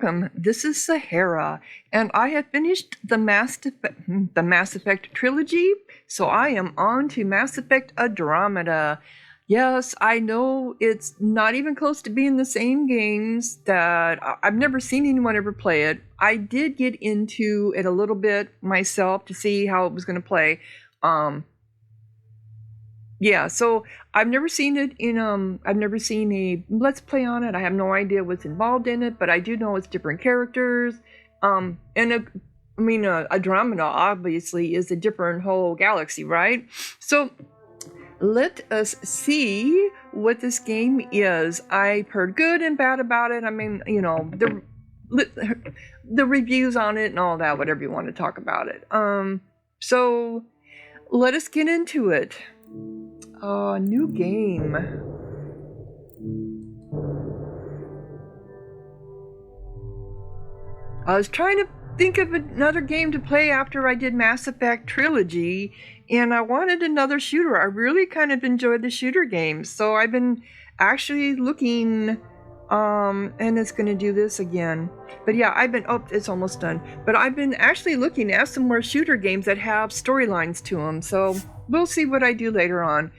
welcome. This is Sahara, and I have finished the Mass Effect trilogy, so I am on to Mass Effect Andromeda. Yes, I know it's not even close to being the same games that I've never seen anyone ever play it. I did get into it a little bit myself to see how it was going to play. Yeah, so I've never seen it in I've never seen a let's play on it. I have no idea what's involved in it, but I do know it's different characters. Andromeda obviously is a different whole galaxy, right? So let us see what this game is. I've heard good and bad about it. I mean, you know, the reviews on it and all that, whatever you want to talk about it. So let us get into it. New game. I was trying to think of another game to play after I did Mass Effect Trilogy, and I wanted another shooter. I really kind of enjoyed the shooter games, so I've been actually looking, and it's going to do this again. But yeah, it's almost done. But I've been actually looking at some more shooter games that have storylines to them, so we'll see what I do later on.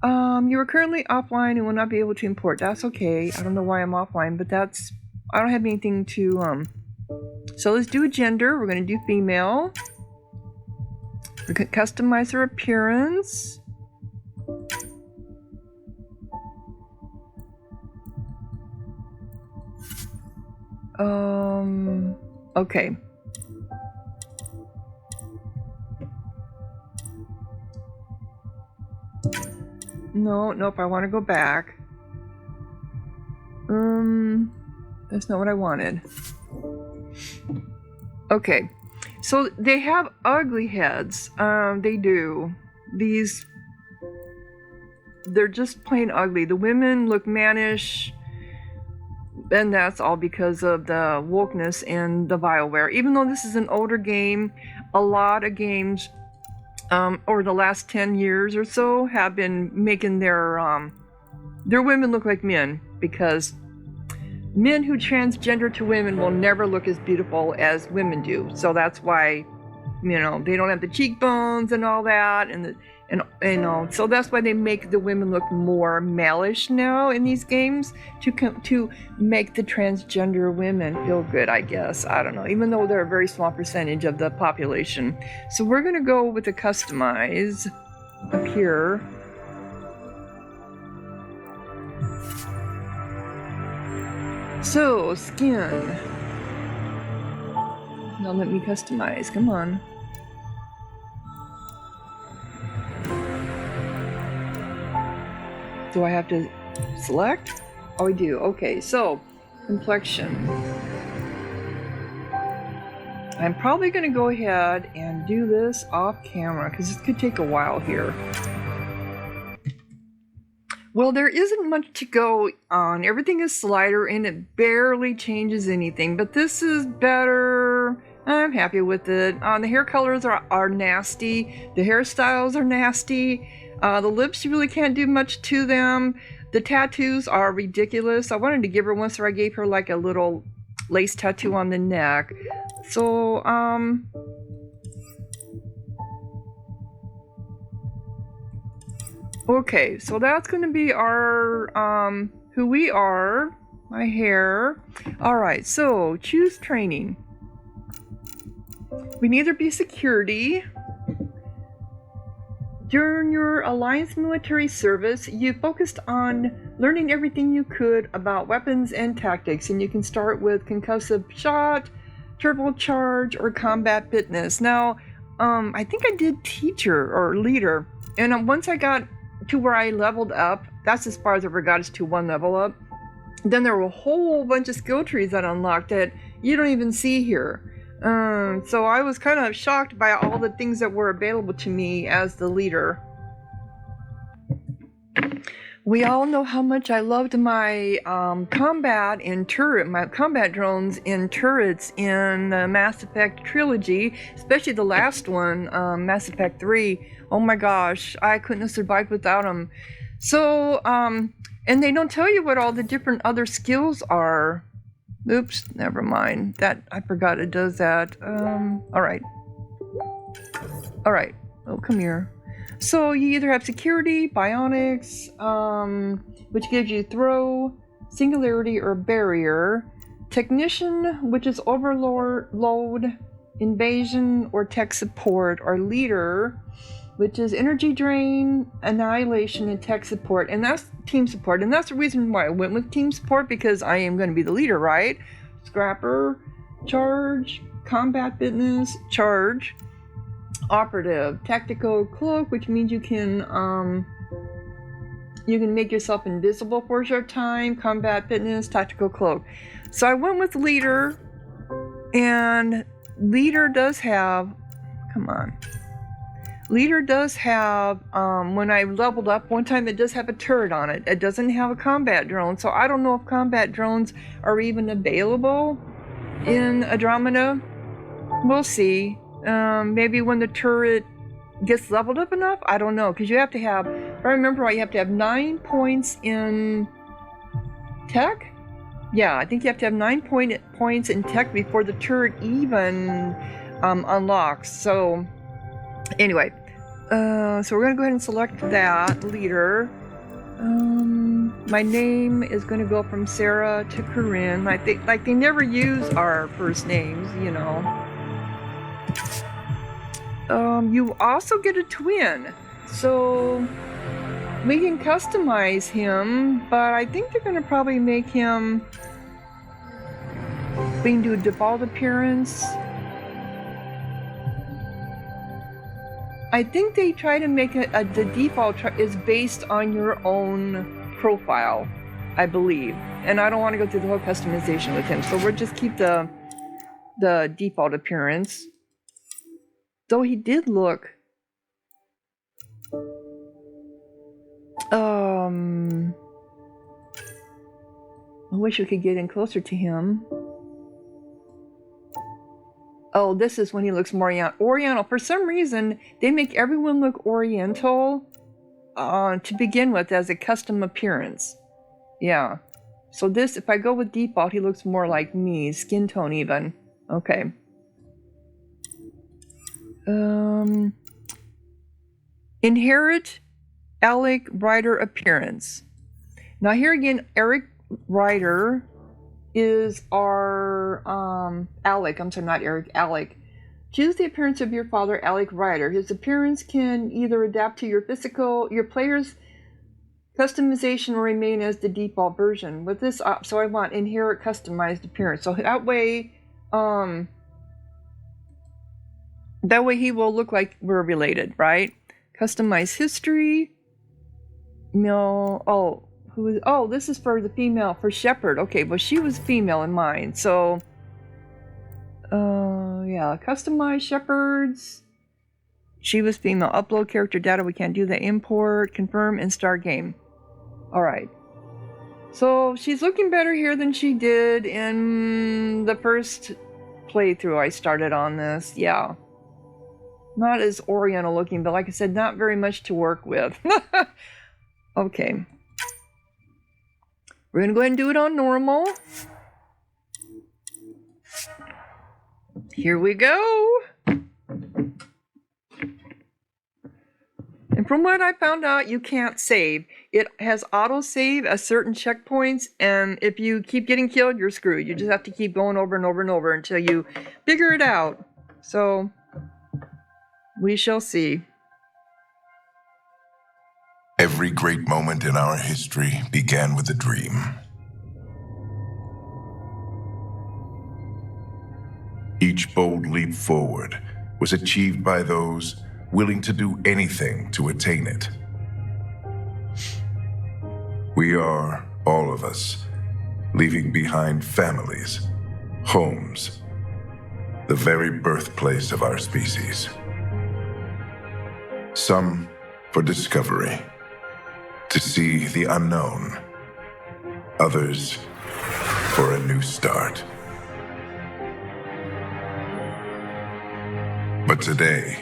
You are currently offline and will not be able to import. That's okay. I don't know why I'm offline, but I don't have anything to, so let's do a gender. We're going to do female. We're going to customize her appearance. Okay. Nope, I want to go back. That's not what I wanted. Okay, so they have ugly heads. They do. They're just plain ugly. The women look mannish, and that's all because of the wokeness and the Bioware. Even though this is an older game, a lot of games over the last 10 years or so have been making their women look like men, because men who transgender to women will never look as beautiful as women do. So that's why, you know, they don't have the cheekbones and all that, and so that's why they make the women look more malish now in these games to make the transgender women feel good, I guess. I don't know, even though they're a very small percentage of the population. So we're going to go with the customize up here. So, skin. Now let me customize. Come on. Do I have to select? Oh, I do. Okay, so complexion. I'm probably going to go ahead and do this off camera because it could take a while here. Well, there isn't much to go on. Everything is slider and it barely changes anything, but this is better. I'm happy with it. The hair colors are nasty. The hairstyles are nasty. The lips, you really can't do much to them. The tattoos are ridiculous. I wanted to give her one, so I gave her like a little lace tattoo on the neck. So, okay, so that's going to be our, who we are, my hair. All right, so choose training. We can either be security. During your Alliance military service, you focused on learning everything you could about weapons and tactics, and you can start with concussive shot, turbocharge, or combat fitness. Now, I think I did teacher or leader, and once I got to where I leveled up, that's as far as I ever got, is to one level up. Then there were a whole bunch of skill trees that unlocked that you don't even see here. So I was kind of shocked by all the things that were available to me as the leader. We all know how much I loved my combat drones and turrets in the Mass Effect trilogy, especially the last one, Mass Effect 3. Oh my gosh, I couldn't have survived without them. So, and they don't tell you what all the different other skills are. Oops, never mind. That I forgot it does that. Alright. Alright. Oh, come here. So you either have security, bionics, which gives you throw, singularity, or barrier. Technician, which is overload, invasion, or tech support. Or leader, which is energy drain, annihilation, and tech support. And that's team support. And that's the reason why I went with team support, because I am going to be the leader, right? Scrapper, charge, combat fitness, charge, operative, tactical cloak, which means you can make yourself invisible for a short time, combat fitness, tactical cloak. So I went with leader, and leader does have, leader does have, when I leveled up one time, it does have a turret on it. It doesn't have a combat drone, so I don't know if combat drones are even available in Andromeda. We'll see. Maybe when the turret gets leveled up enough? I don't know, because you have to have, if I remember right, you have to have 9 points in tech? Yeah, I think you have to have 9 points in tech before the turret even unlocks. So, anyway, so we're going to go ahead and select that leader. My name is going to go from Sarah to Corinne. Like they never use our first names, you know. You also get a twin, so we can customize him, but I think they're going to probably make him, we can do a default appearance. I think they try to make it, the default is based on your own profile, I believe. And I don't want to go through the whole customization with him, so we'll just keep the default appearance. Though he did look, I wish we could get in closer to him. Oh, this is when he looks more Oriental. For some reason, they make everyone look Oriental to begin with as a custom appearance. Yeah. So this, if I go with default, he looks more like me, skin tone even. Okay. Inherit Alec Ryder appearance. Now here again, Eric Ryder is our Alec. I'm sorry, not Eric. Alec. Choose the appearance of your father, Alec Ryder. His appearance can either adapt to your player's customization, or remain as the default version. With this, so I want inherit customized appearance. So that way, he will look like we're related, right? Customize history. This is for the female, for Shepherd. Okay, well, she was female in mine, so yeah, customize Shepherds. She was female. Upload character data, we can't do that. Import, confirm, and start game. Alright. So she's looking better here than she did in the first playthrough I started on this. Yeah. Not as Oriental looking, but like I said, not very much to work with. Okay. We're going to go ahead and do it on normal. Here we go. And from what I found out, you can't save. It has auto-save at certain checkpoints, and if you keep getting killed, you're screwed. You just have to keep going over and over and over until you figure it out. So, we shall see. Every great moment in our history began with a dream. Each bold leap forward was achieved by those willing to do anything to attain it. We are, all of us, leaving behind families, homes, the very birthplace of our species. Some for discovery, to see the unknown. Others for a new start. But today,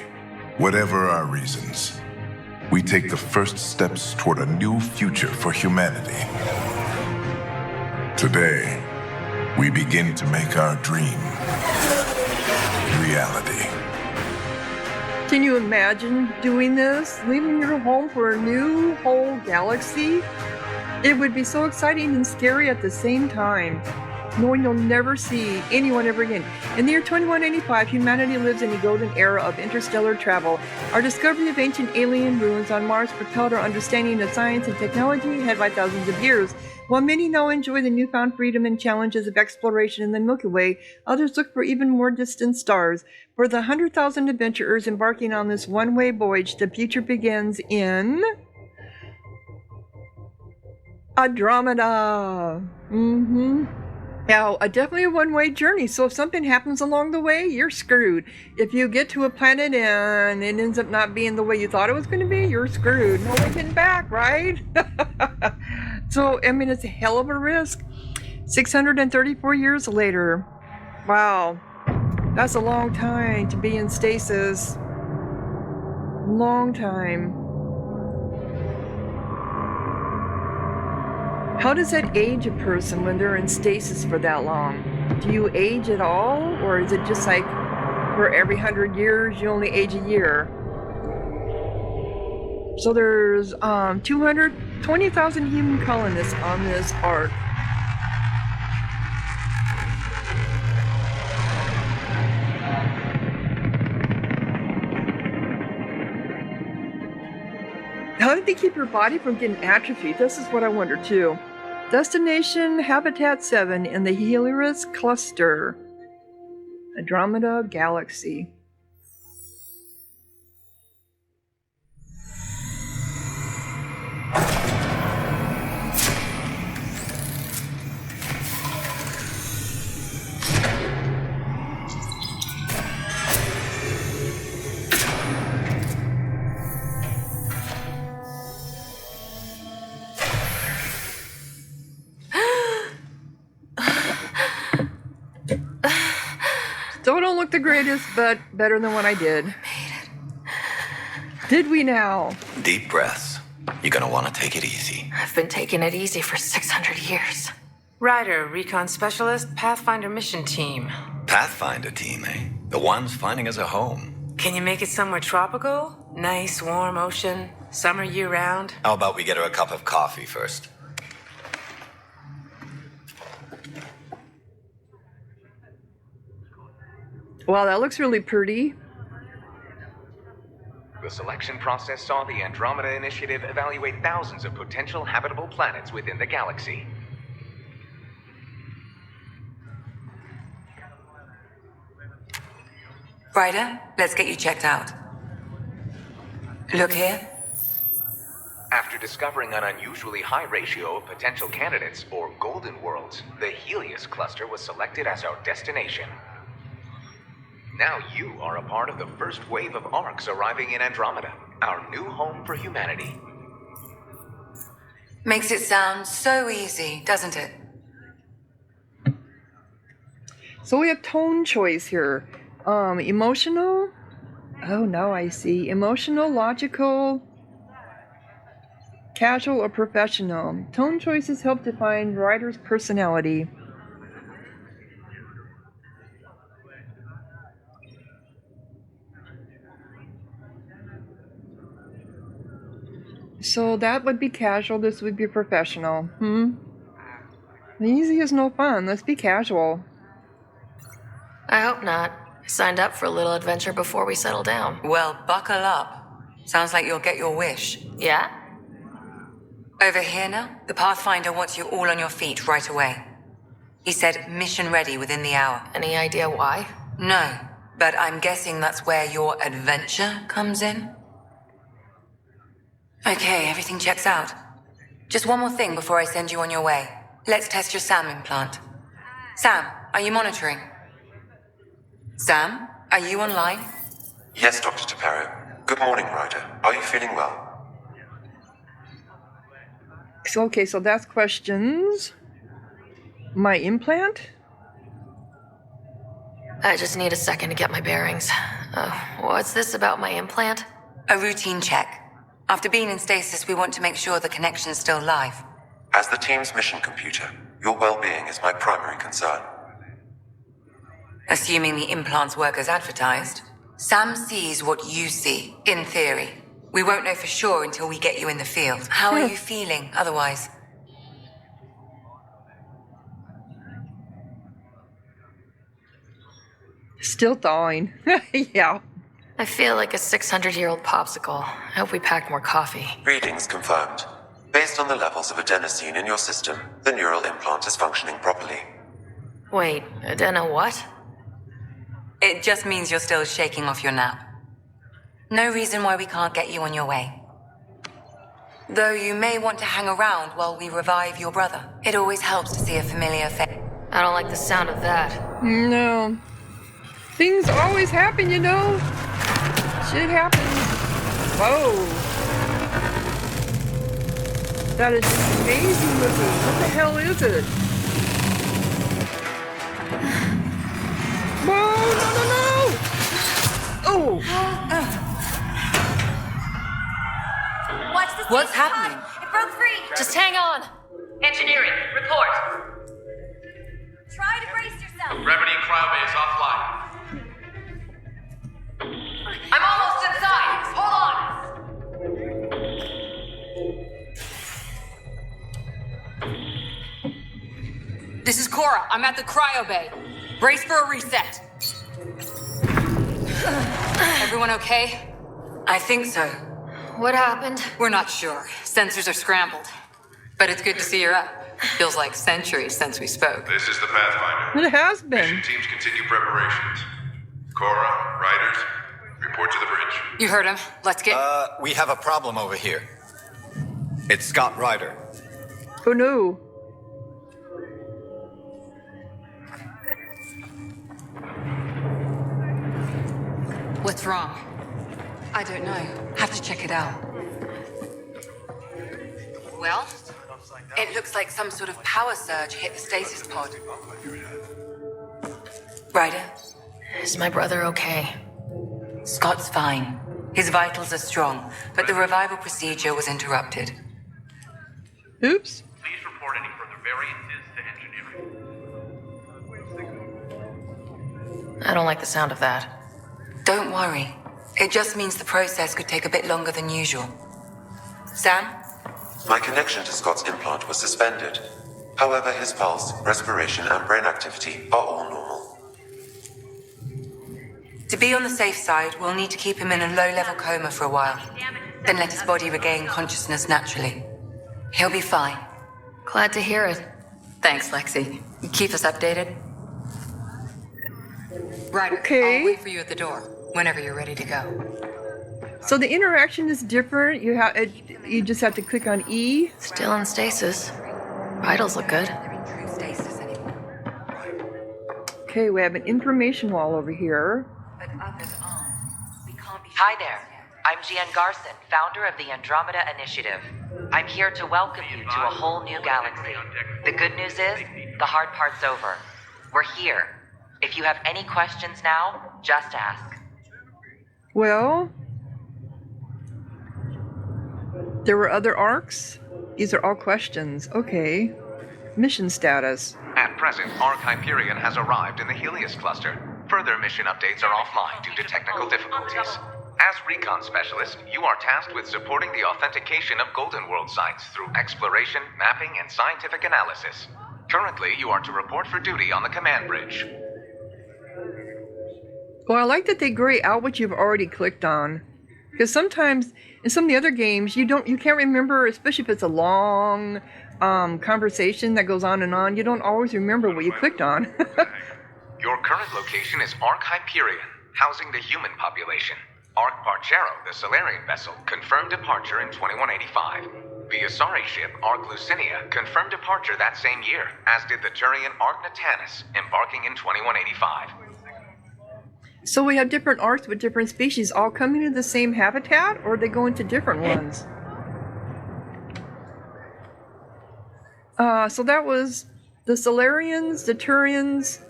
whatever our reasons, we take the first steps toward a new future for humanity. Today, we begin to make our dream reality. Can you imagine doing this? Leaving your home for a new whole galaxy? It would be so exciting and scary at the same time, knowing you'll never see anyone ever again. In the year 2185, humanity lives in a golden era of interstellar travel. Our discovery of ancient alien ruins on Mars propelled our understanding of science and technology ahead by thousands of years. While many now enjoy the newfound freedom and challenges of exploration in the Milky Way, others look for even more distant stars. For the 100,000 adventurers embarking on this one-way voyage, the future begins in Andromeda. Now, definitely a one-way journey, so if something happens along the way, you're screwed. If you get to a planet and it ends up not being the way you thought it was going to be, you're screwed. No way getting back, right? So, I mean, it's a hell of a risk. 634 years later. Wow. That's a long time to be in stasis. Long time. How does that age a person when they're in stasis for that long? Do you age at all? Or is it just like for every 100 years you only age a year? So there's 220,000 human colonists on this ark. How did they keep your body from getting atrophied? This is what I wonder too. Destination Habitat 7 in the Helios Cluster, Andromeda Galaxy. Still don't look the greatest, but better than what I did. Made it. Did we now? Deep breaths. You're gonna want to take it easy. I've been taking it easy for 600 years. Ryder, recon specialist, Pathfinder mission team. Pathfinder team, eh? The ones finding us a home. Can you make it somewhere tropical? Nice, warm ocean, summer year-round? How about we get her a cup of coffee first? Wow, that looks really pretty. The selection process saw the Andromeda Initiative evaluate thousands of potential habitable planets within the galaxy. Ryder, let's get you checked out. Look here. After discovering an unusually high ratio of potential candidates, or golden worlds, the Helios cluster was selected as our destination. Now you are a part of the first wave of arcs arriving in Andromeda, our new home for humanity. Makes it sound so easy, doesn't it? So we have tone choice here. Emotional? Oh, now I see. Emotional, logical, casual, or professional. Tone choices help define Ryder's personality. So that would be casual, this would be professional. The easy is no fun, let's be casual. I hope not. I signed up for a little adventure before we settle down. Well, buckle up. Sounds like you'll get your wish. Yeah? Over here now, the Pathfinder wants you all on your feet right away. He said mission ready within the hour. Any idea why? No, but I'm guessing that's where your adventure comes in. Okay, everything checks out. Just one more thing before I send you on your way. Let's test your SAM implant. Sam, are you monitoring? Sam, are you online? Yes, Dr. Taparo. Good morning, Ryder. Are you feeling well? So, okay, so that's questions. My implant? I just need a second to get my bearings. What's this about my implant? A routine check. After being in stasis, we want to make sure the connection's still live. As the team's mission computer, Your well-being is my primary concern. Assuming the implants work as advertised, Sam sees what you see, in theory. We won't know for sure until we get you in the field. How are you feeling otherwise? Still thawing. Yeah. I feel like a 600-year-old popsicle. I hope we packed more coffee. Readings confirmed. Based on the levels of adenosine in your system, the neural implant is functioning properly. Wait, adeno what? It just means you're still shaking off your nap. No reason why we can't get you on your way. Though you may want to hang around while we revive your brother. It always helps to see a familiar face. I don't like the sound of that. No. Things always happen, you know? Shit happens. Whoa. That is amazing looking. What the hell is it? Whoa, no. Oh. What's happening? It broke free. Just hang on. Engineering, report. Try to brace yourself. Gravity and cryobay is offline. I'm almost inside. Hold on. This is Cora. I'm at the cryo bay. Brace for a reset. Everyone okay? I think so. What happened? We're not sure. Sensors are scrambled. But it's good to see you're up. Feels like centuries since we spoke. This is the Pathfinder. It has been. Mission teams continue preparations. Cora, riders, report to the bridge. You heard him. Let's get... We have a problem over here. It's Scott Ryder. Oh no. What's wrong? I don't know. Have to check it out. Well, it looks like some sort of power surge hit the stasis pod. Ryder, Is my brother okay? Scott's fine. His vitals are strong, but the revival procedure was interrupted. Oops. Please report any further variances to engineering. I don't like the sound of that. Don't worry. It just means the process could take a bit longer than usual. Sam? My connection to Scott's implant was suspended. However, his pulse, respiration, and brain activity are all normal. To be on the safe side, we'll need to keep him in a low-level coma for a while. Then let his body regain consciousness naturally. He'll be fine. Glad to hear it. Thanks, Lexi. Keep us updated. Ryder, Okay. I'll wait for you at the door, whenever you're ready to go. So the interaction is different. You just have to click on E. Still in stasis. Vitals look good. They're in true stasis anymore. Okay, we have an information wall over here. But others aren't. We can't be... Hi there. I'm Gian Garson, founder of the Andromeda Initiative. I'm here to welcome you to a whole new galaxy. The good news is, the hard part's over. We're here. If you have any questions now, just ask. Well, there were other arcs. These are all questions. Okay. Mission status. At present, Ark Hyperion has arrived in the Helios cluster. Further mission updates are offline due to technical difficulties. As recon specialist, you are tasked with supporting the authentication of Golden World sites through exploration, mapping, and scientific analysis. Currently, you are to report for duty on the command bridge. Well, I like that they gray out what you've already clicked on. Because sometimes in some of the other games you can't remember, especially if it's a long conversation that goes on and on, you don't always remember what you clicked on. Your current location is Ark Hyperion, housing the human population. Ark Parchero, the Solarian vessel, confirmed departure in 2185. The Asari ship, Ark Lucinia, confirmed departure that same year, as did the Turian Ark Natanus, embarking in 2185. So we have different arcs with different species all coming to the same habitat, or are they going to different ones? So that was the Solarians, the Turians,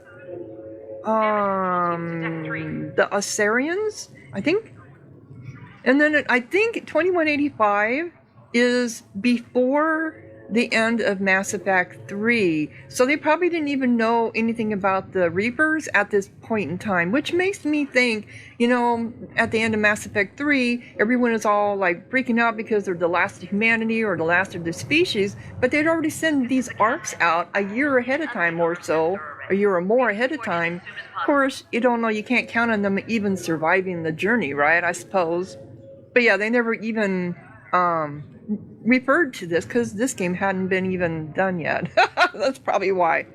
the Asarians, I think. And then I think 2185 is before the end of Mass Effect 3. So they probably didn't even know anything about the Reapers at this point in time, which makes me think, you know, at the end of Mass Effect 3, everyone is all like freaking out because they're the last of humanity or the last of the species, but they'd already sent these arcs out a year ahead of time or so, a year or more ahead of time. Of course, you don't know, you can't count on them even surviving the journey, right? I suppose. But yeah, they never even referred to this because this game hadn't been even done yet. That's probably why.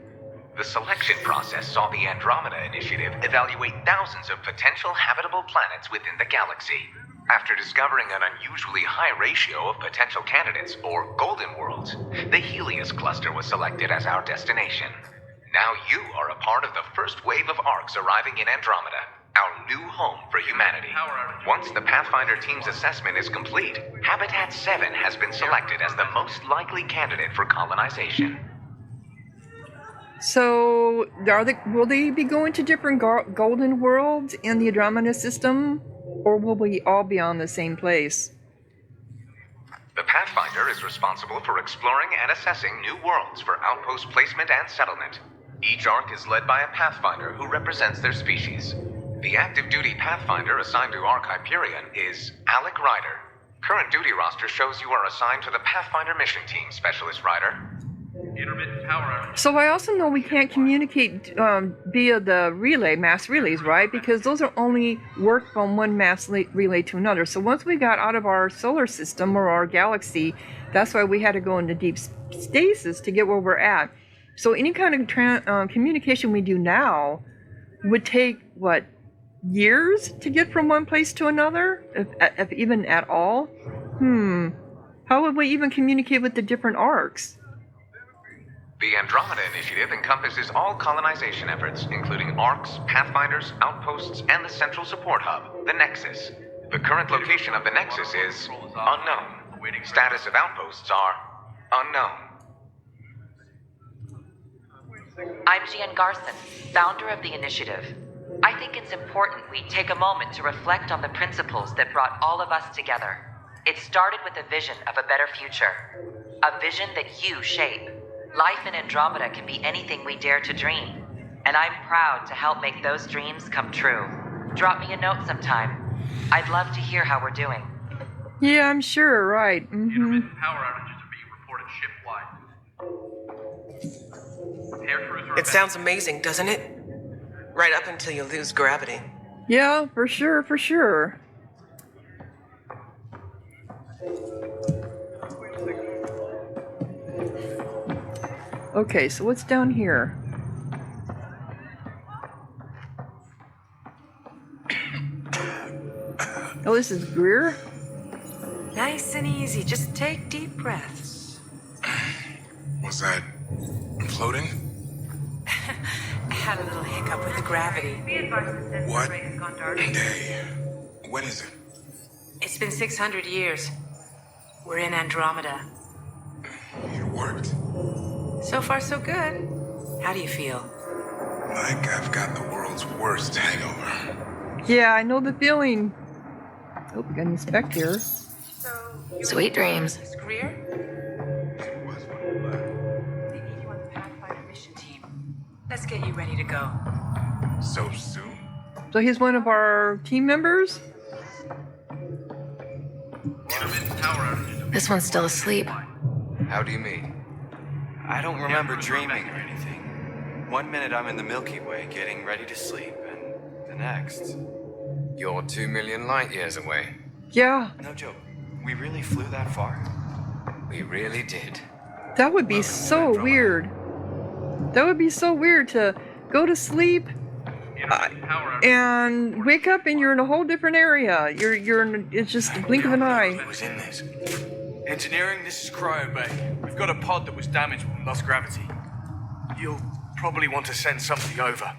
The selection process saw the Andromeda Initiative evaluate thousands of potential habitable planets within the galaxy. After discovering an unusually high ratio of potential candidates, or golden worlds, the Helios cluster was selected as our destination. Now you are a part of the first wave of arcs arriving in Andromeda, our new home for humanity. Once the Pathfinder team's assessment is complete, Habitat 7 has been selected as the most likely candidate for colonization. So, will they be going to different golden worlds in the Andromeda system, or will we all be on the same place? The Pathfinder is responsible for exploring and assessing new worlds for outpost placement and settlement. Each arc is led by a Pathfinder who represents their species. The active duty Pathfinder assigned to Arc Hyperion is Alec Ryder. Current duty roster shows you are assigned to the Pathfinder Mission Team, Specialist Ryder. Intermittent power. So I also know we can't communicate via the mass relays, right? Because those are only work from one mass relay to another. So once we got out of our solar system or our galaxy, that's why we had to go into deep stasis to get where we're at. So any kind of communication we do now would take, what, years to get from one place to another, if even at all? How would we even communicate with the different arcs? The Andromeda Initiative encompasses all colonization efforts, including arcs, pathfinders, outposts, and the central support hub, the Nexus. The current location of the Nexus is unknown. Status of outposts are unknown. I'm Gian Garson, founder of the initiative. I think it's important we take a moment to reflect on the principles that brought all of us together. It started with a vision of a better future. A vision that you shape. Life in Andromeda can be anything we dare to dream. And I'm proud to help make those dreams come true. Drop me a note sometime. I'd love to hear how we're doing. Yeah, I'm sure, right. Intermittent power outages are being reported ship-wide. Air cruiser It sounds amazing, doesn't it? Right up until you lose gravity. Yeah, for sure, for sure. Okay, so what's down here? Oh, this is Greer? Nice and easy. Just take deep breaths. Was that floating? I had a little hiccup with the gravity. What day? When is it? It's been 600 years. We're in Andromeda. It worked. So far, so good. How do you feel? Like I've got the world's worst hangover. Yeah, I know the feeling. Oh, we got an inspect here. Sweet dreams. Greer? They need you on the Pathfinder mission team. Let's get you ready to go. So soon? So he's one of our team members? Intermittent power outages. This one's still asleep. How do you mean? I don't remember dreaming or anything. One minute I'm in the Milky Way getting ready to sleep, and the next... You're 2 million light years away. Yeah. No joke. We really flew that far? We really did. That would be so weird. That would be so weird to go to sleep and wake up and you're in a whole different area. You're in, it's just a blink of an eye. Who was in this? Engineering, this is Cryo Bay. We've got a pod that was damaged when we lost gravity. You'll probably want to send something over.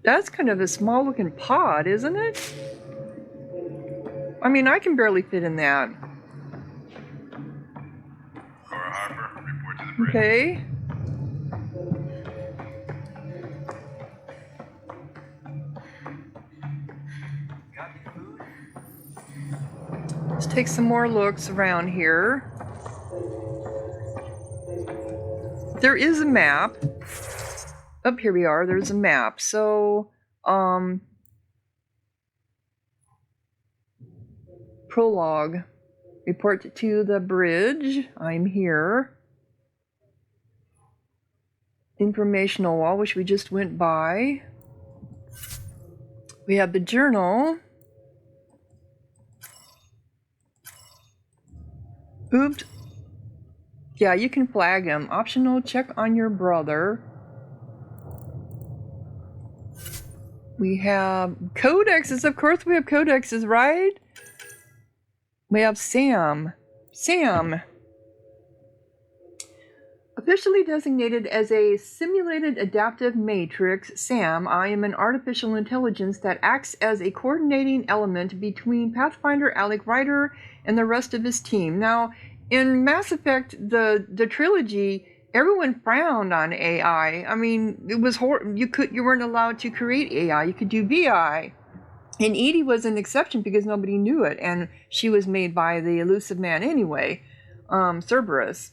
That's kind of a small looking pod, isn't it? I mean, I can barely fit in that. Cora Harper, report to the bridge. Okay. Let's take some more looks around here. there is a map. Up here we are. There's a map. So, prologue. Report to the bridge. I'm here. Informational wall, which we just went by. We have the journal. Oops. Yeah, you can flag him. Optional, check on your brother. We have codexes. Of course we have codexes, right? We have Sam. Sam. Officially designated as a simulated adaptive matrix, SAM, I am an artificial intelligence that acts as a coordinating element between Pathfinder Alec Ryder and the rest of his team. Now, in Mass Effect, the trilogy, everyone frowned on AI. I mean, it was you weren't allowed to create AI. You could do VI. And Edie was an exception because nobody knew it, and she was made by the elusive man anyway, Cerberus.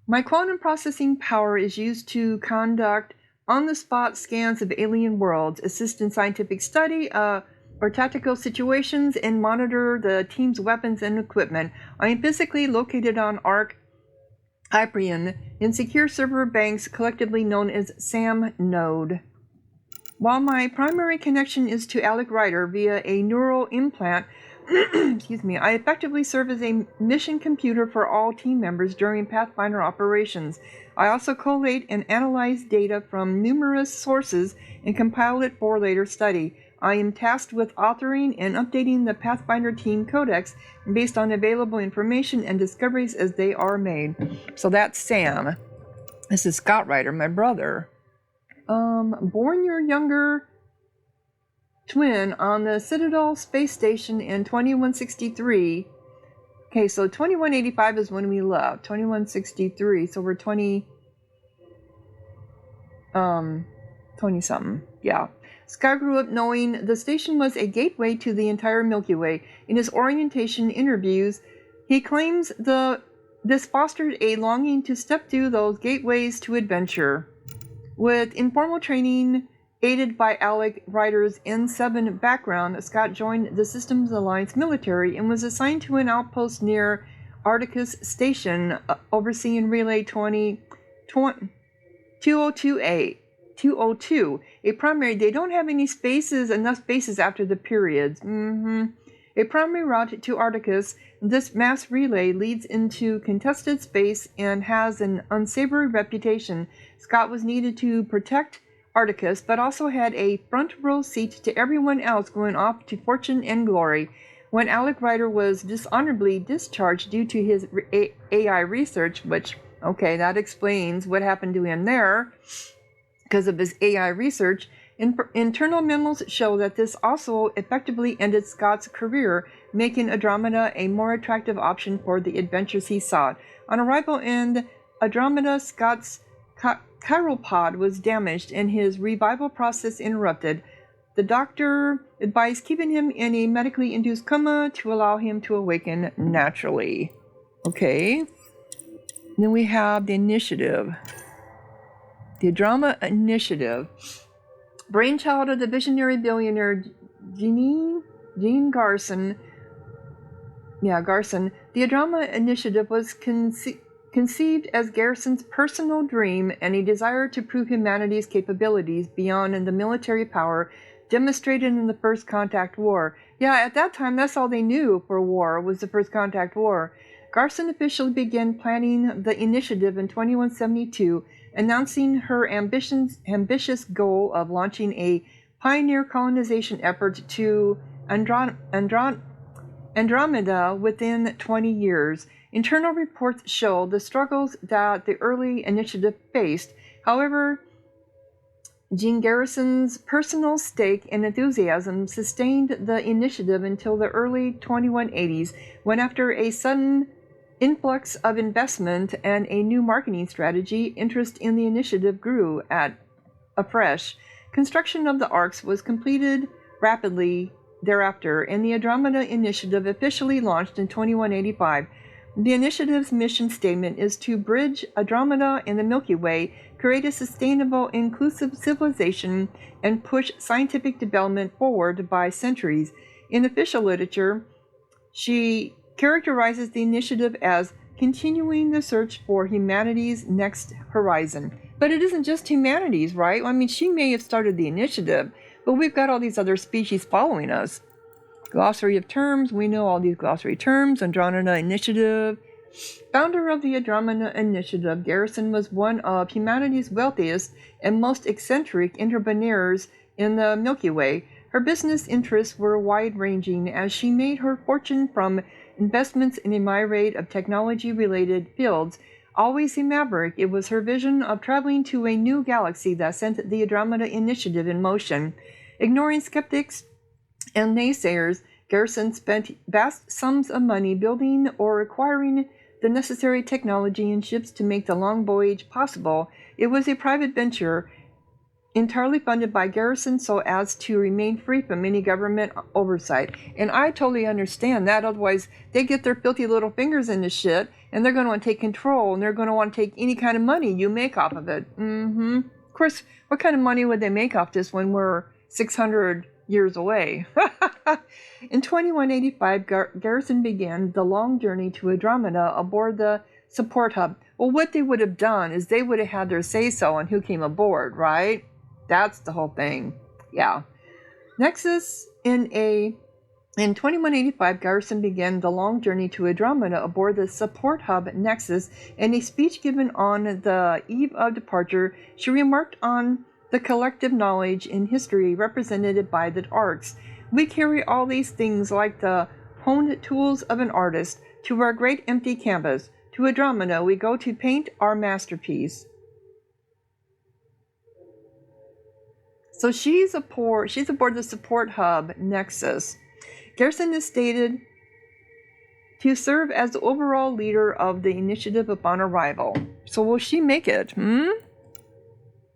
My quantum processing power is used to conduct on-the-spot scans of alien worlds, assist in scientific study or tactical situations, and monitor the team's weapons and equipment. I am physically located on Arc Hyperion in secure server banks collectively known as SAM node. While my primary connection is to Alec Ryder via a neural implant, excuse me, I effectively serve as a mission computer for all team members during Pathfinder operations. I also collate and analyze data from numerous sources and compile it for later study. I am tasked with authoring and updating the Pathfinder team codex based on available information and discoveries as they are made. So that's Sam. This is Scott Ryder, my brother. Born your younger twin on the Citadel space station in 2163. Okay, so 2185 is when we left. 2163, so we're 20 something. Yeah. Scott grew up knowing the station was a gateway to the entire Milky Way. In his orientation interviews, he claims this fostered a longing to step through those gateways to adventure. With informal training aided by Alec Ryder's N7 background, Scott joined the Systems Alliance military and was assigned to an outpost near Arcticus Station, overseeing Relay 202, a primary. They don't have enough spaces after the periods. A primary route to Arcticus. This mass relay leads into contested space and has an unsavory reputation. Scott was needed to protect Arcticus, but also had a front row seat to everyone else going off to fortune and glory. When Alec Ryder was dishonorably discharged due to his AI research, which, okay, that explains what happened to him there, because of his AI research, internal memos show that this also effectively ended Scott's career, making Andromeda a more attractive option for the adventures he sought. On arrival in Andromeda, Scott's chiropod was damaged and his revival process interrupted. The doctor advised keeping him in a medically induced coma to allow him to awaken naturally. Okay. Then we have the initiative. The Andromeda Initiative. Brainchild of the visionary billionaire Gene Garson. Yeah, Garson. The Andromeda Initiative was conceived as Garrison's personal dream and a desire to prove humanity's capabilities beyond the military power demonstrated in the First Contact War. Yeah, at that time, that's all they knew for war, was the First Contact War. Garson officially began planning the initiative in 2172, announcing her ambitious goal of launching a pioneer colonization effort to Andromeda within 20 years. Internal reports show the struggles that the early initiative faced. However, Gene Garrison's personal stake and enthusiasm sustained the initiative until the early 2180s, when after a sudden influx of investment and a new marketing strategy, interest in the initiative grew afresh. Construction of the arcs was completed rapidly thereafter, and the Andromeda Initiative officially launched in 2185. The initiative's mission statement is to bridge Andromeda and the Milky Way, create a sustainable, inclusive civilization, and push scientific development forward by centuries. In official literature, she characterizes the initiative as continuing the search for humanity's next horizon. But it isn't just humanity's, right? I mean, she may have started the initiative, but we've got all these other species following us. Glossary of terms, we know all these glossary terms. Andromeda Initiative. Founder of the Andromeda Initiative, Garrison was one of humanity's wealthiest and most eccentric entrepreneurs in the Milky Way. Her business interests were wide-ranging as she made her fortune from investments in a myriad of technology-related fields. Always a maverick, it was her vision of traveling to a new galaxy that sent the Andromeda Initiative in motion. Ignoring skeptics and naysayers, Garrison spent vast sums of money building or acquiring the necessary technology and ships to make the long voyage possible. It was a private venture entirely funded by Garrison so as to remain free from any government oversight. And I totally understand that. Otherwise, they get their filthy little fingers in the shit, and they're going to want to take control, and they're going to want to take any kind of money you make off of it. Of course, what kind of money would they make off this when we're 600 years away? In 2185, Garrison began the long journey to Andromeda aboard the support hub. Well, what they would have done is they would have had their say-so on who came aboard, right? That's the whole thing. Yeah. Nexus in 2185, Garrison began the long journey to Andromeda aboard the support hub Nexus. In a speech given on the eve of departure, she remarked on the collective knowledge in history represented by the arcs. We carry all these things like the honed tools of an artist to our great empty canvas. To Andromeda we go to paint our masterpiece. So she's aboard the support hub Nexus. Garrison is stated to serve as the overall leader of the initiative upon arrival. So will she make it?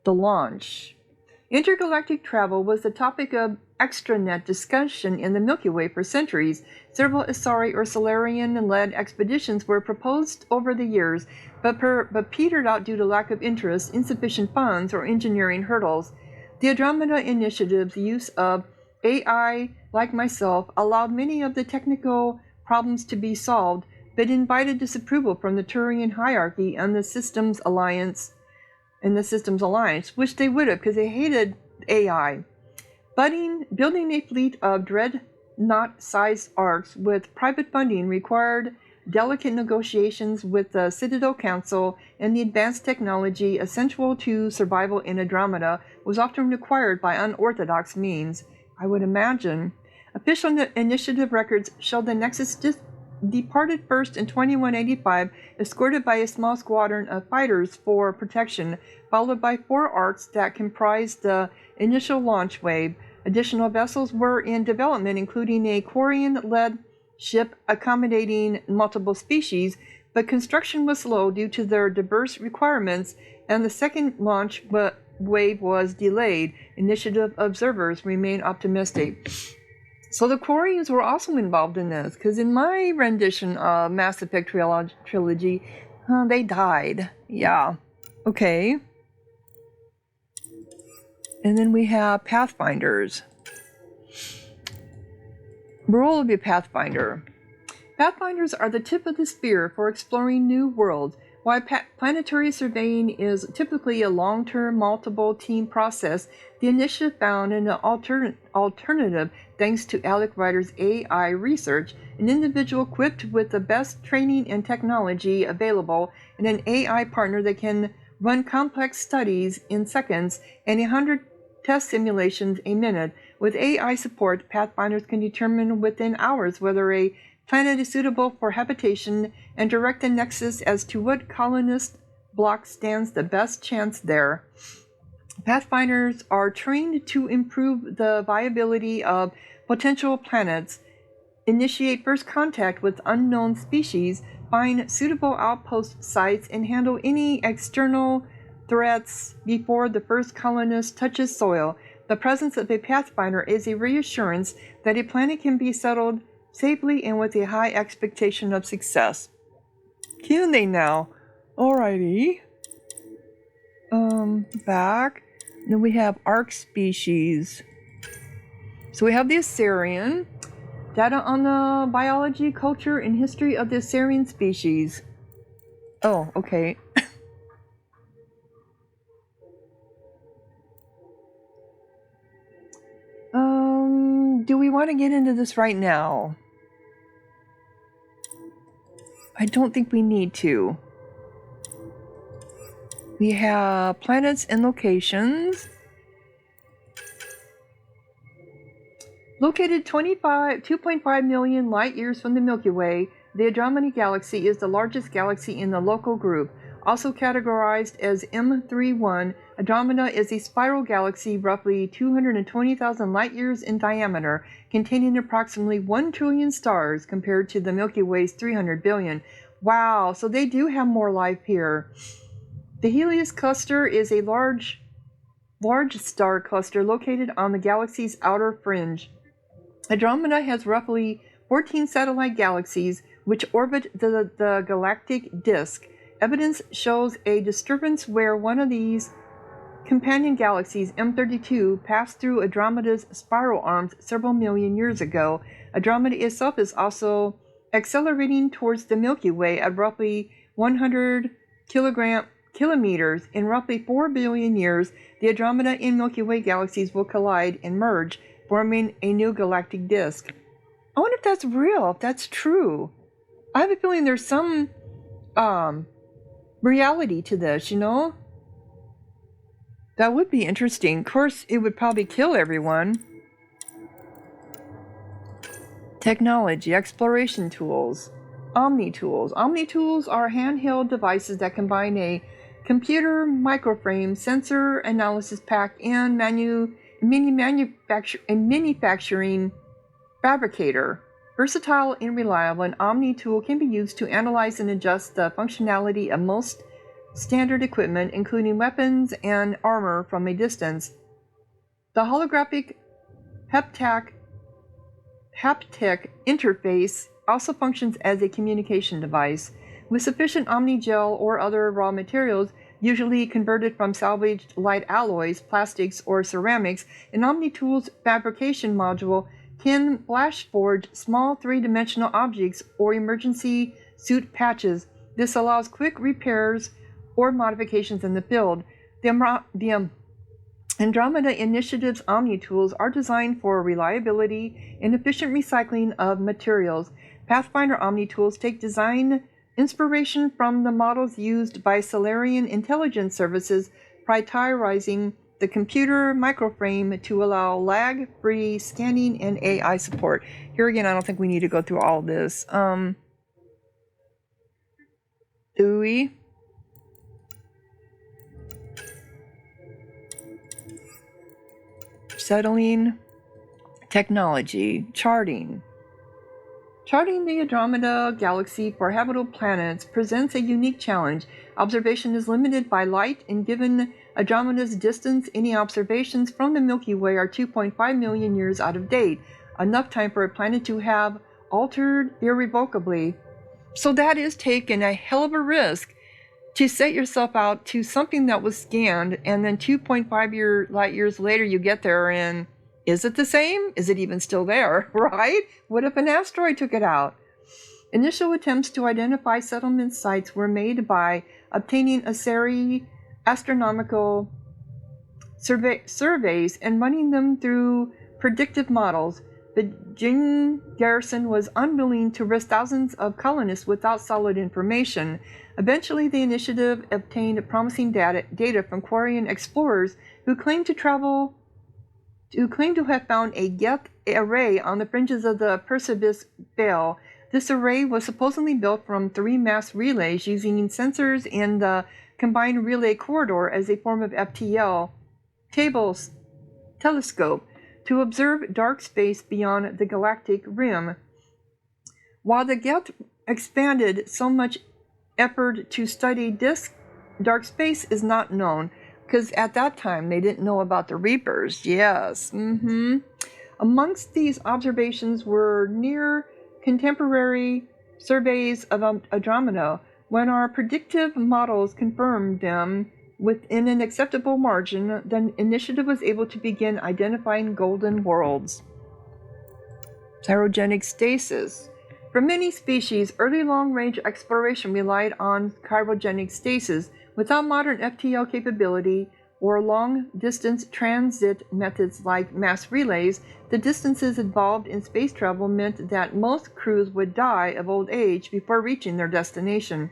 The launch. Intergalactic travel was the topic of extranet discussion in the Milky Way for centuries. Several Asari or Solarian-led expeditions were proposed over the years, but petered out due to lack of interest, insufficient funds, or engineering hurdles. The Andromeda Initiative's use of AI, like myself, allowed many of the technical problems to be solved, but invited disapproval from the Turian hierarchy and the Systems Alliance, which they would have because they hated AI. Building a fleet of dreadnought-sized arcs with private funding required delicate negotiations with the Citadel Council, and the advanced technology essential to survival in Andromeda was often required by unorthodox means. I would imagine. Official initiative records show the Nexus departed first in 2185, escorted by a small squadron of fighters for protection, followed by 4 arcs that comprised the initial launch wave. Additional vessels were in development, including a Quarian-led ship accommodating multiple species, but construction was slow due to their diverse requirements, and the second launch wave was delayed. Initiative observers remain optimistic. So the Quarians were also involved in this, because in my rendition of Mass Effect trilogy, they died. Yeah. Okay. And then we have Pathfinders. Role of a Pathfinder. Pathfinders are the tip of the spear for exploring new worlds. While planetary surveying is typically a long-term, multiple-team process, the initiative found an alternative thanks to Alec Ryder's AI research. An individual equipped with the best training and technology available, and an AI partner that can run complex studies in seconds and 100 test simulations a minute. With AI support, Pathfinders can determine within hours whether a planet is suitable for habitation and direct the Nexus as to what colonist block stands the best chance there. Pathfinders are trained to improve the viability of potential planets, initiate first contact with unknown species, find suitable outpost sites, and handle any external threats before the first colonist touches soil. The presence of a Pathfinder is a reassurance that a planet can be settled safely and with a high expectation of success. Can they now? Alrighty. Back. Then we have arc species. So we have the Assyrian. Data on the biology, culture, and history of the Assyrian species. Oh, okay. Do we want to get into this right now? I don't think we need to. We have planets and locations. Located 2.5 million light years from the Milky Way, the Andromeda Galaxy is the largest galaxy in the local group. Also categorized as M31, Andromeda is a spiral galaxy roughly 220,000 light years in diameter, containing approximately 1 trillion stars compared to the Milky Way's 300 billion. Wow, so they do have more life here. The Helios cluster is a large star cluster located on the galaxy's outer fringe. Andromeda has roughly 14 satellite galaxies which orbit the galactic disk. Evidence shows a disturbance where one of these companion galaxies, M32, passed through Andromeda's spiral arms several million years ago. Andromeda itself is also accelerating towards the Milky Way at roughly 100 kilometers. In roughly 4 billion years, the Andromeda and Milky Way galaxies will collide and merge, forming a new galactic disk. I wonder if that's real, if that's true. I have a feeling there's some reality to this, you know? That would be interesting. Of course, it would probably kill everyone. Technology, exploration tools, Omni tools. Omni tools are handheld devices that combine a computer, microframe, sensor, analysis pack, and manufacturing fabricator. Versatile and reliable, an Omni tool can be used to analyze and adjust the functionality of most standard equipment, including weapons and armor, from a distance. The holographic haptic interface also functions as a communication device. With sufficient Omni gel or other raw materials, usually converted from salvaged light alloys, plastics, or ceramics, an Omni tool's fabrication module can flash forge small three-dimensional objects or emergency suit patches. This allows quick repairs or modifications in the field. The Andromeda Initiative's Omni tools are designed for reliability and efficient recycling of materials. Pathfinder Omni tools take design inspiration from the models used by Solarian intelligence services, prioritizing the computer microframe to allow lag-free scanning and AI support. Here again, I don't think we need to go through all this. Do we? Settling, technology, charting. Charting the Andromeda Galaxy for habitable planets presents a unique challenge. Observation is limited by light, and given Andromeda's distance, any observations from the Milky Way are 2.5 million years out of date, enough time for a planet to have altered irrevocably. So that is taking a hell of a risk to set yourself out to something that was scanned, and then 2.5 light years later you get there, and is it the same? Is it even still there, right? What if an asteroid took it out? Initial attempts to identify settlement sites were made by obtaining astronomical surveys and running them through predictive models. But Jing Garrison was unwilling to risk thousands of colonists without solid information. Eventually, the initiative obtained promising data from Quarian explorers who claimed to have found a Geth array on the fringes of the Perseus Veil. This array was supposedly built from 3 mass relays using sensors in the combined relay corridor as a form of FTL telescope to observe dark space beyond the galactic rim. While the Geth expanded so much effort to study dark space is not known, because at that time they didn't know about the Reapers. Yes. Amongst these observations were near contemporary surveys of Andromeda, When our predictive models confirmed them within an acceptable margin, the initiative was able to begin identifying golden worlds. Cryogenic stasis. For many species, early long-range exploration relied on cryogenic stasis. Without modern FTL capability or long-distance transit methods like mass relays, the distances involved in space travel meant that most crews would die of old age before reaching their destination.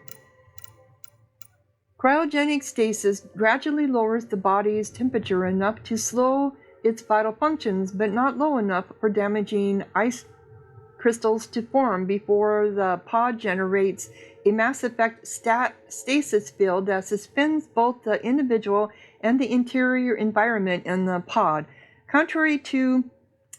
Cryogenic stasis gradually lowers the body's temperature enough to slow its vital functions, but not low enough for damaging ice crystals to form before the pod generates a mass effect stasis field that suspends both the individual and the interior environment in the pod. Contrary to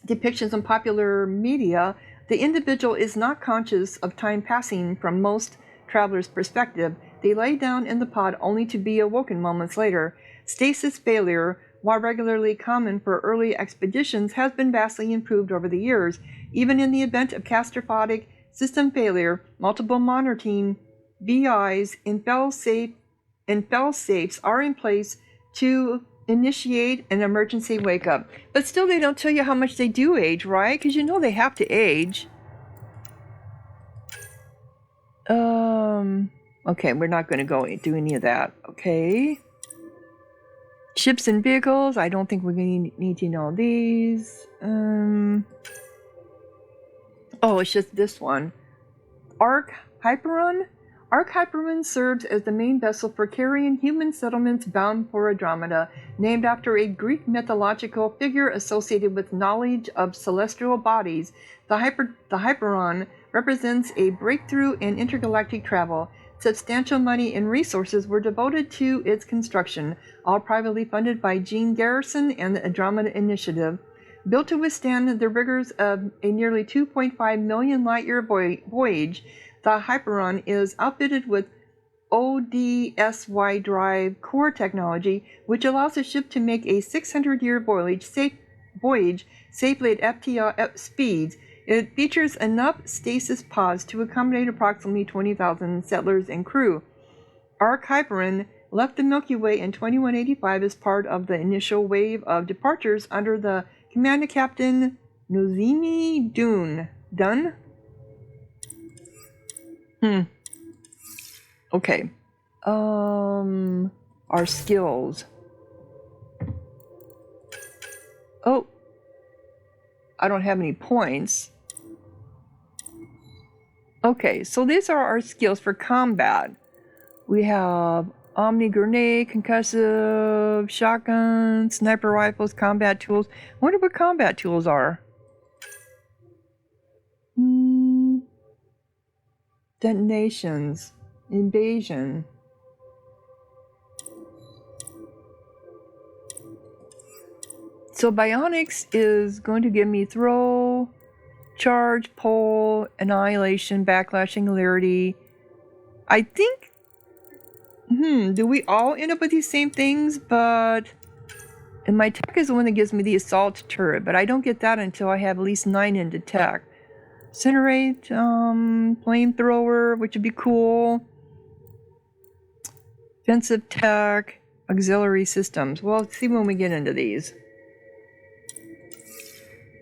depictions in popular media, the individual is not conscious of time passing from most travelers' perspective. They lay down in the pod only to be awoken moments later. Stasis failure, while regularly common for early expeditions, has been vastly improved over the years. Even in the event of catastrophic system failure, multiple monitoring VIs and fail-safes are in place to initiate an emergency wake-up. But still, they don't tell you how much they do age, right? Because you know they have to age. Okay, we're not going to go do any of that. Okay. Ships and vehicles. I don't think we're going to need to know these. Oh, it's just this one. Ark Hyperon. Ark Hyperon serves as the main vessel for carrying human settlements bound for Andromeda, named after a Greek mythological figure associated with knowledge of celestial bodies. The Hyperon represents a breakthrough in intergalactic travel. Substantial money and resources were devoted to its construction, all privately funded by Gene Garrison and the Andromeda Initiative. Built to withstand the rigors of a nearly 2.5 million light-year voyage, the Hyperon is outfitted with ODSY drive core technology, which allows the ship to make a 600-year voyage safely at FTL speeds. It features enough stasis pods to accommodate approximately 20,000 settlers and crew. Ark Hyperon left the Milky Way in 2185 as part of the initial wave of departures under the command of Captain Nozini Dunn? Okay. Our skills. Oh. I don't have any points. Okay, so these are our skills for combat. We have Omni Grenade, Concussive, Shotgun, Sniper Rifles, Combat Tools. I wonder what combat tools are. Detonations. Invasion. So Bionics is going to give me throw, charge, pull, annihilation, backlash, singularity. I think, do we all end up with these same things? But, and my tech is the one that gives me the assault turret, but I don't get that until I have at least 9 into tech. Incinerate, flamethrower, which would be cool. Offensive tech, auxiliary systems. Well, let's see when we get into these.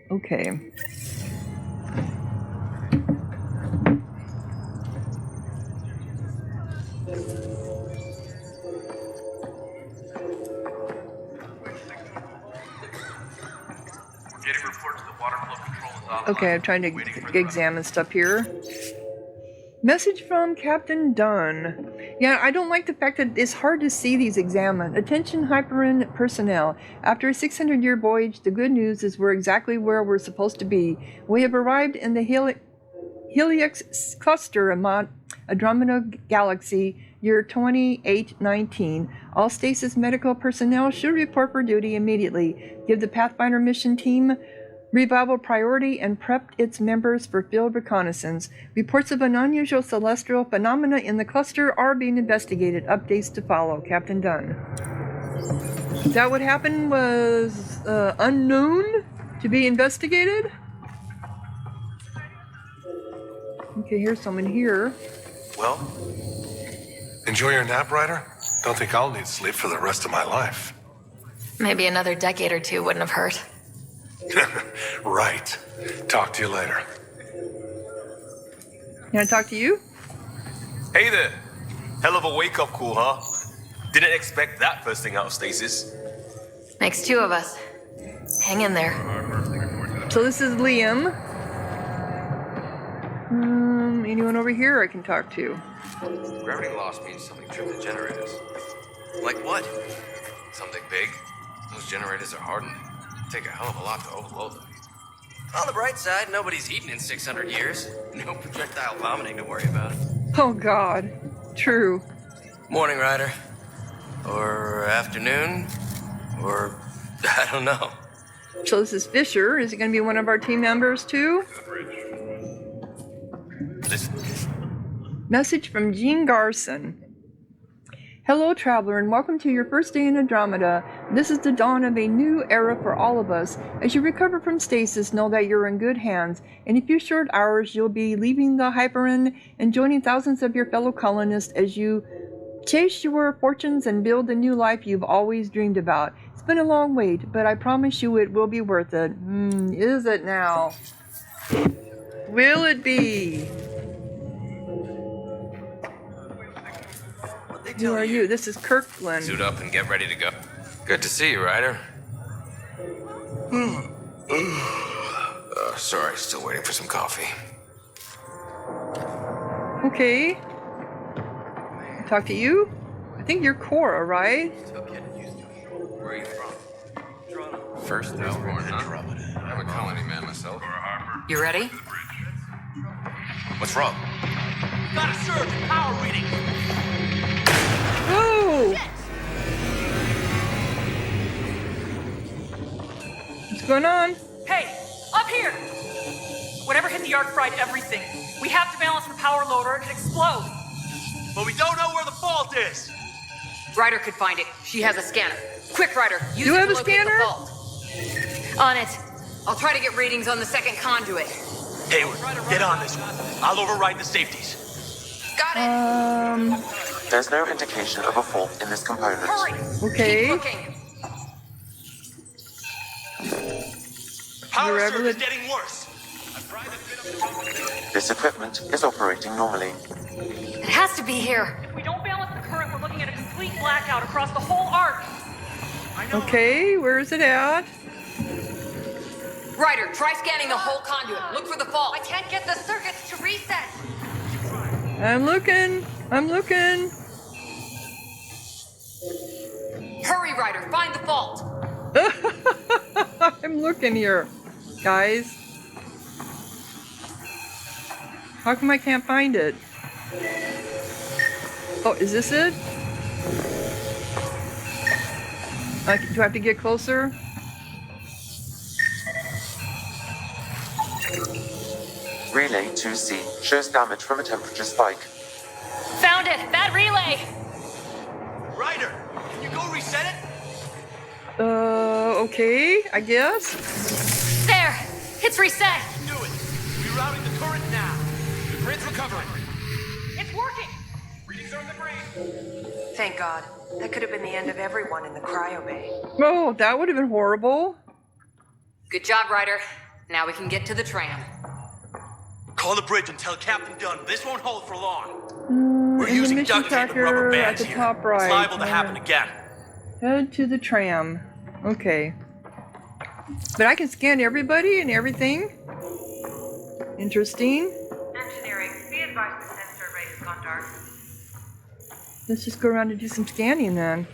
Okay. Okay, I'm trying to examine stuff here. Message from Captain Dunn. Yeah, I don't like the fact that it's hard to see these examined. Attention Hyperon personnel. After a 600-year voyage, the good news is we're exactly where we're supposed to be. We have arrived in the Helix cluster of Andromeda Galaxy, year 2819. All stasis medical personnel should report for duty immediately. Give the Pathfinder mission team revival priority and prep its members for field reconnaissance. Reports of an unusual celestial phenomena in the cluster are being investigated. Updates to follow. Captain Dunn. Is that what happened? Was unknown to be investigated? Okay, here's someone here. Well, Enjoy your nap, Ryder? Don't think I'll need sleep for the rest of my life. Maybe another decade or two wouldn't have hurt. Right. Talk to you later. Can I talk to you? Hey there. Hell of a wake-up call, huh? Didn't expect that first thing out of stasis. Makes two of us. Hang in there. So this is Liam. Anyone over here I can talk to? Gravity loss means something tripped the generators. Like what? Something big. Those generators are hardened. Take a hell of a lot to overload them. On the bright side, nobody's eaten in 600 years. No projectile vomiting to worry about. Oh God, true. Morning, Ryder. Or afternoon. Or I don't know. So this is Fisher. Is it going to be one of our team members too? Message from Jean Garson. Hello, traveler, and welcome to your first day in Andromeda. This is the dawn of a new era for all of us. As you recover from stasis, know that you're in good hands. In a few short hours, you'll be leaving the Hyperon and joining thousands of your fellow colonists as you chase your fortunes and build the new life you've always dreamed about. It's been a long wait, but I promise you it will be worth it. Is it now? Will it be? Who are you? This is Kirkland. Suit up and get ready to go. Good to see you, Ryder. Sorry, still waiting for some coffee. Okay. Talk to you? I think you're Cora, right? Where are you from? First hour in Andromeda. I'm a colony man myself. You ready? What's wrong? Got a surge in power reading. Whoa! What's going on? Hey, up here! Whatever hit the arc fried everything. We have to balance the power loader or it could explode. But we don't know where the fault is. Ryder could find it. She has a scanner. Quick, Ryder. Use Do you it have to a locate scanner? the fault. On it. I'll try to get readings on the second conduit. Hayward, get on this one. I'll override the safeties. Got it. There's no indication of a fault in this component. Hurry. Okay. Keep looking. Power You're surge able is to- getting worse. This equipment is operating normally. It has to be here. If we don't balance the current, we're looking at a complete blackout across the whole arc. Okay, where is it at? Ryder, try scanning the whole conduit. Look for the fault. I can't get the circuits to reset. I'm looking. Hurry, Ryder. Find the fault. I'm looking here, guys. How come I can't find it? Oh, is this it? Do I have to get closer? Relay 2C shows damage from a temperature spike. Found it. Bad relay. Ryder, can you go reset it? Okay, I guess. There. It's reset. Do it. Rerouting the current now. The grid's recovering. It's working. Readings are in the brain. Thank God. That could have been the end of everyone in the cryo bay. Oh, that would have been horrible. Good job, Ryder. Now we can get to the tram. Call the bridge and tell Captain Dunn this won't hold for long. We're in the using mission duct tape and tracker rubber at bands the here. top right. It's liable to happen again. Head to the tram. Okay. But I can scan everybody and everything. Interesting. Engineering. Be advised the sensor array has gone dark. Let's just go around and do some scanning then.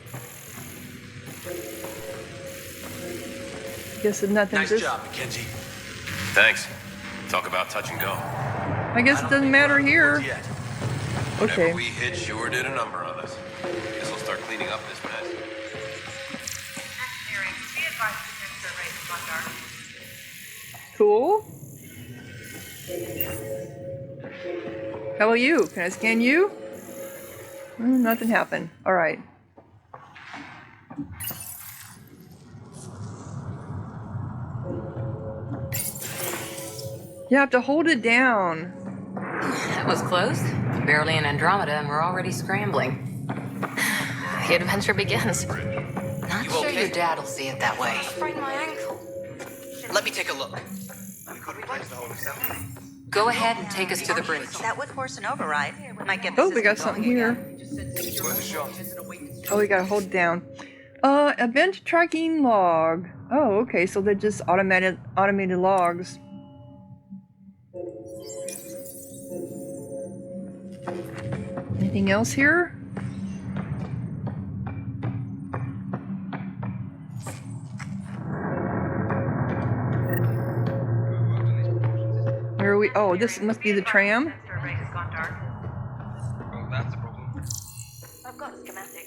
Guess if nothing. Nice job, Mackenzie. Thanks. Talk about touch and go. I guess it doesn't matter here. Whatever Okay. we hit sure did a number on us. Guess I'll start cleaning up this mess. Engineering. Be advised the sensor array has gone dark. Cool. How about you? Can I scan you? Nothing happened. All right. You have to hold it down. That was close. Barely in Andromeda and we're already scrambling. The adventure begins. Not sure your dad will see it that way. Sprained my ankle. Let me take a look. Go ahead and take us to the bridge. That would force an override. Might get Oh, we got something here. Oh, we gotta hold down. Event tracking log. Oh, okay, so they're just automated logs. Anything else here? Where are we? Oh, this must be the tram. That's a problem. I've got a schematic.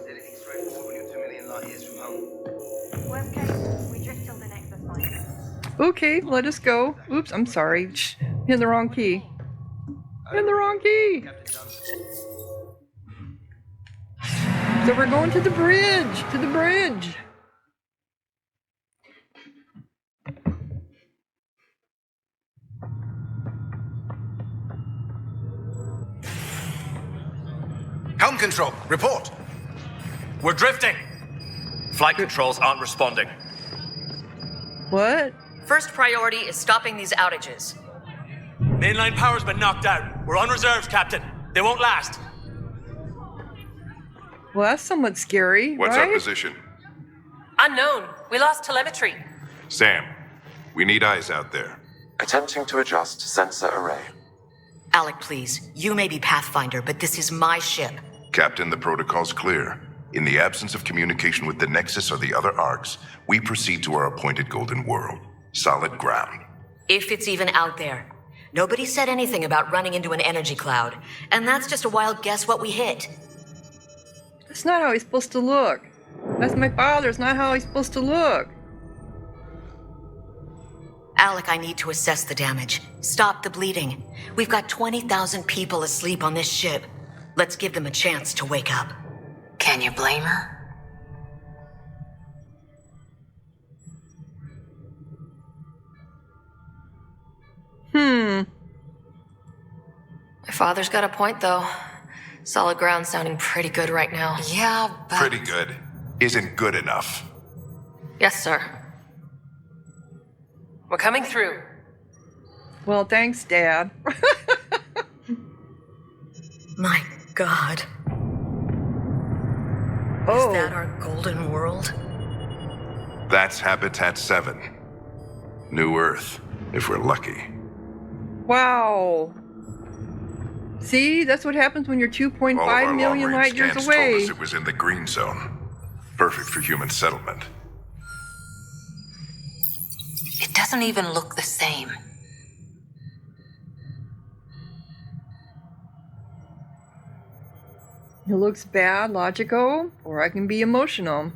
Anything straightforward when you're 2 million light years from home. Worst case, we drift till the next point. Okay, let us go. Oops, I'm sorry. Hit the wrong key. Hit the wrong key. So we're going to the bridge. To the bridge. Helm control, report. We're drifting. Flight controls aren't responding. What? First priority is stopping these outages. Mainline power's been knocked out. We're on reserves, Captain. They won't last. Well, that's somewhat scary, What's right? our position? Unknown. We lost telemetry. Sam, we need eyes out there. Attempting to adjust sensor array. Alec, please. You may be Pathfinder, but this is my ship. Captain, the protocol's clear. In the absence of communication with the Nexus or the other arcs, we proceed to our appointed Golden World. Solid ground. If it's even out there. Nobody said anything about running into an energy cloud, and that's just a wild guess what we hit. That's not how he's supposed to look. That's my father. It's not how he's supposed to look. Alec, I need to assess the damage. Stop the bleeding. We've got 20,000 people asleep on this ship. Let's give them a chance to wake up. Can you blame her? My father's got a point, though. Solid ground sounding pretty good right now. Yeah, but... Pretty good. Isn't good enough. Yes, sir. We're coming through. Well, thanks, Dad. My God. Oh. Is that our golden world? That's Habitat 7. New Earth, if we're lucky. Wow. See, that's what happens when you're 2.5 million light years scans away. told us it was in the green zone. Perfect for human settlement. It doesn't even look the same. It looks bad, logical, or I can be emotional.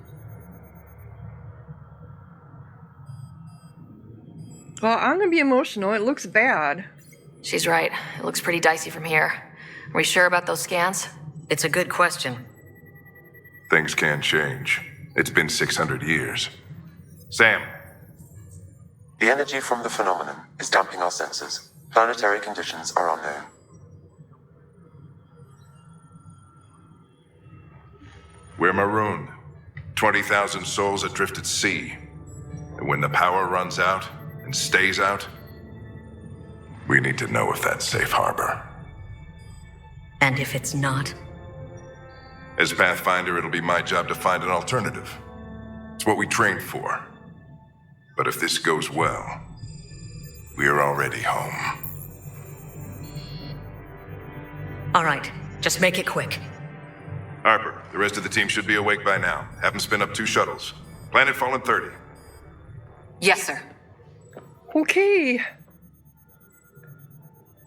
Well, I'm gonna be emotional. It looks bad. She's right. It looks pretty dicey from here. Are we sure about those scans? It's a good question. Things can change. It's been 600 years. Sam. The energy from the phenomenon is damping our senses. Planetary conditions are unknown. We're marooned. 20,000 souls adrift at sea. And when the power runs out and stays out, we need to know if that's safe harbor. And if it's not? As Pathfinder, it'll be my job to find an alternative. It's what we trained for. But if this goes well, we're already home. All right, just make it quick. Harper, the rest of the team should be awake by now. Have them spin up 2 shuttles. Planet Fallen 30. Yes, sir. Okay.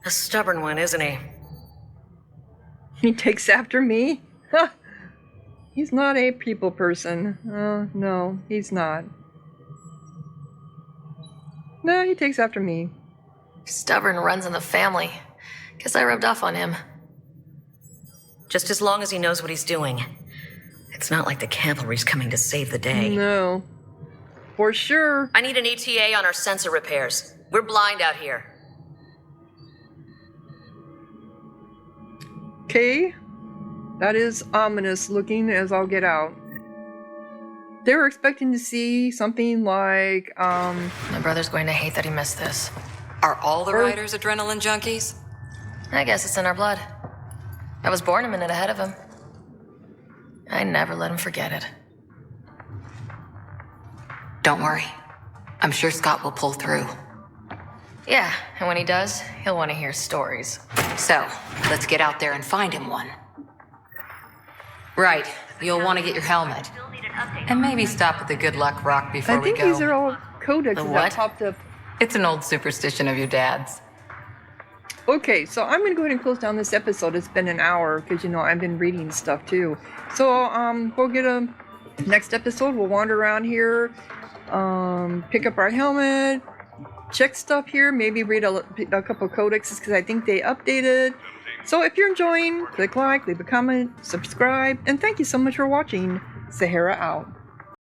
A stubborn one, isn't he? He takes after me? He's not a people person. No, he's not. No, he takes after me. Stubborn runs in the family. Guess I rubbed off on him. Just as long as he knows what he's doing. It's not like the cavalry's coming to save the day. No. For sure. I need an ETA on our sensor repairs. We're blind out here. Okay. That is ominous looking as I'll get out. They were expecting to see something like, My brother's going to hate that he missed this. Are all the riders adrenaline junkies? I guess it's in our blood. I was born a minute ahead of him. I never let him forget it. Don't worry. I'm sure Scott will pull through. Yeah, and when he does, he'll want to hear stories. So, let's get out there and find him one. Right, you'll want to get your helmet. And maybe stop at the Good Luck Rock before we go. I think these are all codexes The that what? popped up. It's an old superstition of your dad's. Okay, so I'm gonna go ahead and close down this episode. It's been an hour because I've been reading stuff too. So we'll get a next episode. We'll wander around here, pick up our helmet, check stuff here, maybe read a couple codexes because I think they updated. So if you're enjoying, click like, leave a comment, subscribe, and thank you so much for watching. Sahara out.